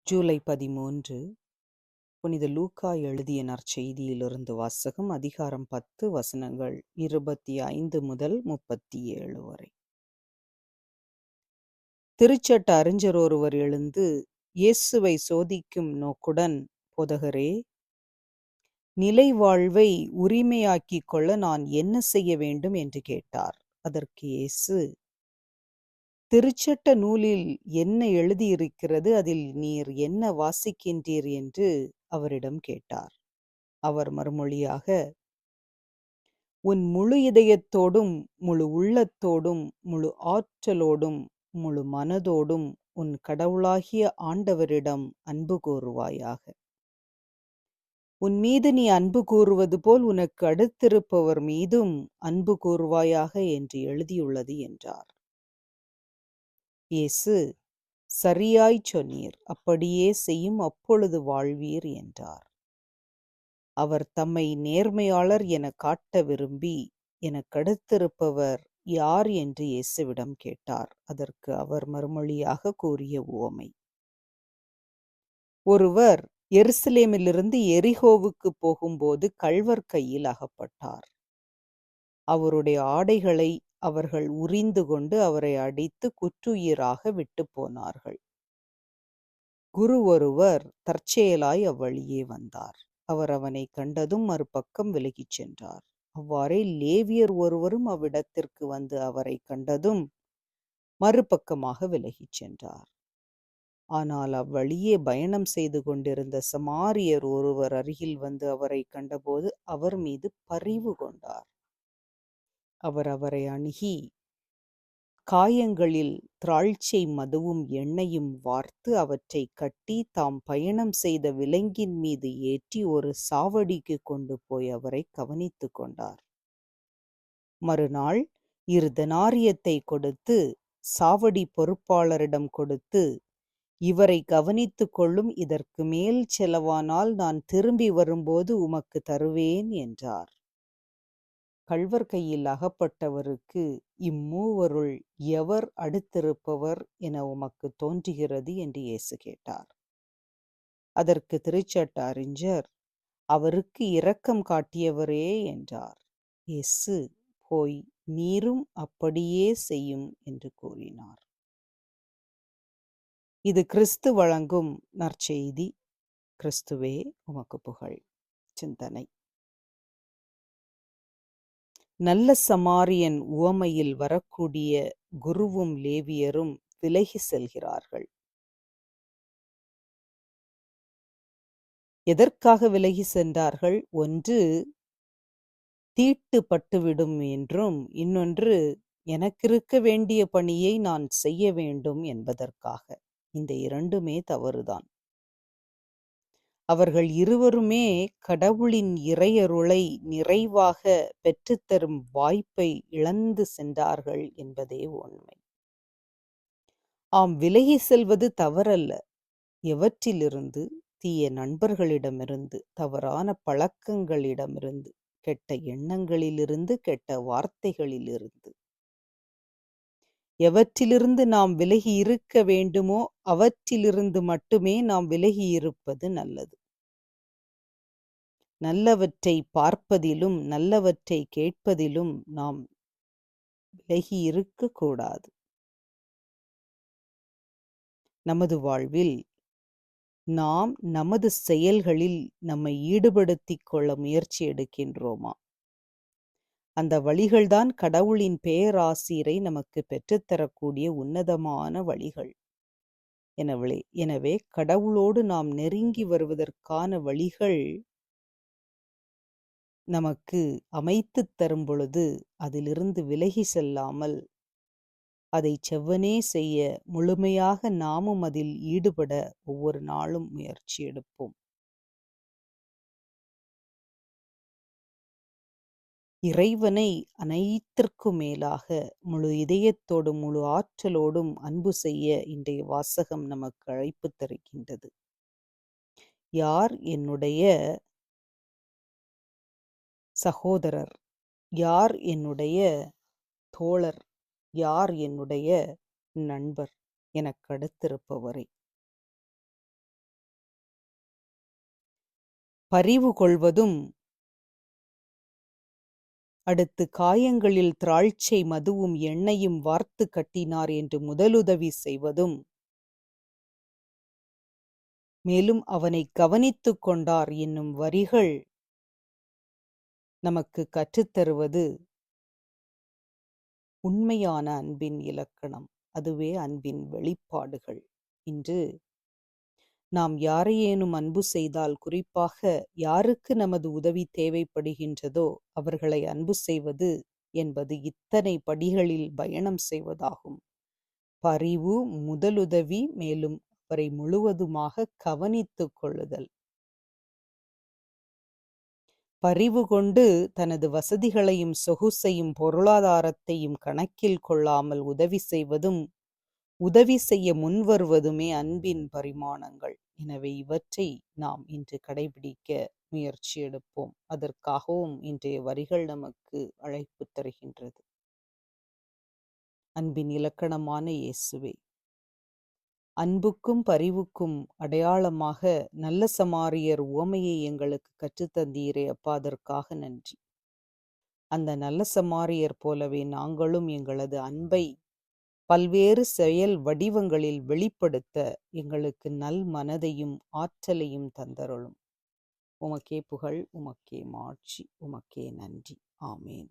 ஜூலை 13 புனித லூக்கா எழுதிய நற்செய்தியிலிருந்து வாசகம். அதிகாரம் 10 வசனங்கள் 25 முதல் 37 வரை. திருச்சட்ட அறிஞர் ஒருவர் எழுந்து இயேசுவை சோதிக்கும் நோக்குடன், போதகரே, நிலை வாழ்வை உரிமையாக்கிக் கொள்ள நான் என்ன செய்ய வேண்டும் என்று கேட்டார். அதற்கு இயேசு, திருச்சட்ட நூலில் என்ன எழுதியிருக்கிறது, அதில் நீர் என்ன வாசிக்கின்றீர் என்று அவரிடம் கேட்டார். அவர் மறுமொழியாக, உன் முழு இதயத்தோடும் முழு உள்ளத்தோடும் முழு ஆற்றலோடும் முழு மனதோடும் உன் கடவுளாகிய ஆண்டவரிடம் அன்பு கூறுவாயாக. உன் மீது நீ அன்பு கூறுவது போல் உனக்கு அடுத்திருப்பவர் மீதும் அன்பு கூறுவாயாக என்று எழுதியுள்ளது என்றார். இயேசு, சரியாய்ச் சொன்னீர், அப்படியே செய்யும், அப்பொழுது வாழ்வீர் என்றார். அவர் தம்மை நேர்மையாளர் என காட்ட விரும்பி, எனக்கடுத்திருப்பவர் யார் என்று இயேசுவிடம் கேட்டார். அதற்கு அவர் மறுமொழியாக கூறிய உவமை. ஒருவர் எருசலேமிலிருந்து எரிகோவுக்கு போகும்போது கள்வர் கையில் அகப்பட்டார். அவருடைய ஆடைகளை அவர்கள் உரிந்து கொண்டு அவரை அடித்து குற்றுயிராக விட்டு போனார்கள். குரு ஒருவர் தற்செயலாய் அவ்வழியே வந்தார். அவர் அவனை கண்டதும் மறுபக்கம் விலகிச் சென்றார். அவ்வாறே லேவியர் ஒருவரும் அவ்விடத்திற்கு வந்து அவரை கண்டதும் மறுபக்கமாக விலகிச் சென்றார். ஆனால் அவ்வழியே பயணம் செய்து கொண்டிருந்த சமாரியர் ஒருவர் அருகில் வந்து அவரை கண்டபோது அவர் மீது பரிவு கொண்டார். அவர் அவரை அணுகி காயங்களில் திராட்சை மதுவும் எண்ணெயும் வார்த்து அவற்றை கட்டி தாம் பயணம் செய்த விலங்கின் மீது ஏற்றி ஒரு சாவடிக்கு கொண்டு போய் அவரை கவனித்து கொண்டார். மறுநாள் 2 தெனாரியத்தை கொடுத்து சாவடி பொறுப்பாளரிடம் கொடுத்து, இவரை கவனித்து கொள்ளும், இதற்கு மேல் செலவானால் நான் திரும்பி வரும்போது உமக்கு தருவேன் என்றார். கள்வர் கையில் அகப்பட்டவருக்கு, இம்மூவருள் எவர் அடுத்திருப்பவர் என உமக்கு தோன்றுகிறது என்று இயேசு கேட்டார். அதற்கு திருச்சட்ட அறிஞர், அவருக்கு இரக்கம் காட்டியவரே என்றார். இயேசு, போய் நீரும் அப்படியே செய்யும் என்று கூறினார். இது கிறிஸ்து வழங்கும் நற்செய்தி. கிறிஸ்துவே உமக்கு புகழ். சிந்தனை. நல்ல சமாரியன் உவமையில் வரக்கூடிய குருவும் லேவியரும் விலகி செல்கிறார்கள். எதற்காக விலகி சென்றார்கள்? ஒன்று, தீட்டு பட்டுவிடும் என்றும், இன்னொன்று, எனக்கிருக்க வேண்டிய பணியை நான் செய்ய வேண்டும் என்பதற்காக. இந்த இரண்டுமே தவறுதான். அவர்கள் இருவருமே கடவுளின் இறையருளை நிறைவாக பெற்றுத்தரும் வாய்ப்பை இழந்து சென்றார்கள் என்பதே உண்மை. விலகி செல்வது தவறல்ல. எவற்றிலிருந்து? தீய நண்பர்களிடமிருந்து, தவறான பழக்கங்களிடமிருந்து, கெட்ட எண்ணங்களிலிருந்து, கெட்ட வார்த்தைகளிலிருந்து. எவற்றிலிருந்து நாம் விலகி இருக்க வேண்டுமோ அவற்றிலிருந்து மட்டுமே நாம் விலகி இருப்பது நல்லது. நல்லவற்றை பார்ப்பதிலும் நல்லவற்றை கேட்பதிலும் நாம் விலகி இருக்கக்கூடாது. நமது வாழ்வில் நாம் நமது செயல்களில் நம்மை ஈடுபடுத்திக் கொள்ள முயற்சி எடுக்கின்றோமா? அந்த வழிகள்தான் கடவுளின் பேராசீரை நமக்கு பெற்றுத்தரக்கூடிய உன்னதமான வழிகள். எனவே கடவுளோடு நாம் நெருங்கி வருவதற்கான வழிகள் நமக்கு அமைத்துத் தரும் பொழுது அதிலிருந்து விலகி செல்லாமல் அதை செவ்வனே செய்ய முழுமையாக நாமும் அதில் ஈடுபட ஒவ்வொரு நாளும் முயற்சி எடுப்போம். இறைவனை அனைத்திற்கும் மேலாக முழு இதயத்தோடும் முழு ஆற்றலோடும் அன்பு செய்ய இன்றைய வாசகம் நமக்கு அழைப்பு தருகின்றது. யார் என்னுடைய சகோதரர், யார் என்னுடைய தோழர், யார் என்னுடைய நண்பர்? எனக்கு அடுத்திருப்பவரை. பரிவு கொள்வதும், அடுத்து காயங்களில் திராட்சை மதுவும் எண்ணெயும் வார்த்து கட்டினார் என்று முதலுதவி செய்வதும், மேலும் அவனை கவனித்துக் கொண்டார் என்னும் வரிகள் நமக்கு கற்றுத்தருவது உண்மையான அன்பின் இலக்கணம். அதுவே அன்பின் வெளிப்பாடுகள். இன்று நாம் யாரையேனும் அன்பு செய்தால், குறிப்பாக யாருக்கு நமது உதவி தேவைப்படுகின்றதோ அவர்களை அன்பு செய்வது என்பது இத்தனை படிகளில் பயணம் செய்வதாகும். பரிவு, முதலுதவி, மேலும் அவரை முழுவதுமாக கவனித்துக் கொள்ளுதல். பரிவு கொண்டு தனது வசதிகளையும் சொகுசையும் பொருளாதாரத்தையும் கணக்கில் கொள்ளாமல் உதவி செய்வதும், உதவி செய்ய முன்வருவதுமே அன்பின் பரிமாணங்கள். எனவே இவற்றை நாம் இன்று கடைபிடிக்க முயற்சி எடுப்போம். அதற்காகவும் இன்றைய வரிகள் நமக்கு அழைப்பு தருகின்றது. அன்பின் இலக்கணமான இயேசுவே, அன்புக்கும் பரிவுக்கும் அடையாளமாக நல்ல சமாரியர் உவமையை எங்களுக்கு கற்றுத்தந்தீரே அப்பா, அதற்காக நன்றி. அந்த நல்ல சமாரியர் போலவே நாங்களும் எங்களது அன்பை பல்வேறு செயல் வடிவங்களில் வெளிப்படுத்த எங்களுக்கு நல் மனதையும் ஆற்றலையும் தந்தருளும். உமக்கே புகழ், உமக்கே மாட்சி, உமக்கே நன்றி. ஆமேன்.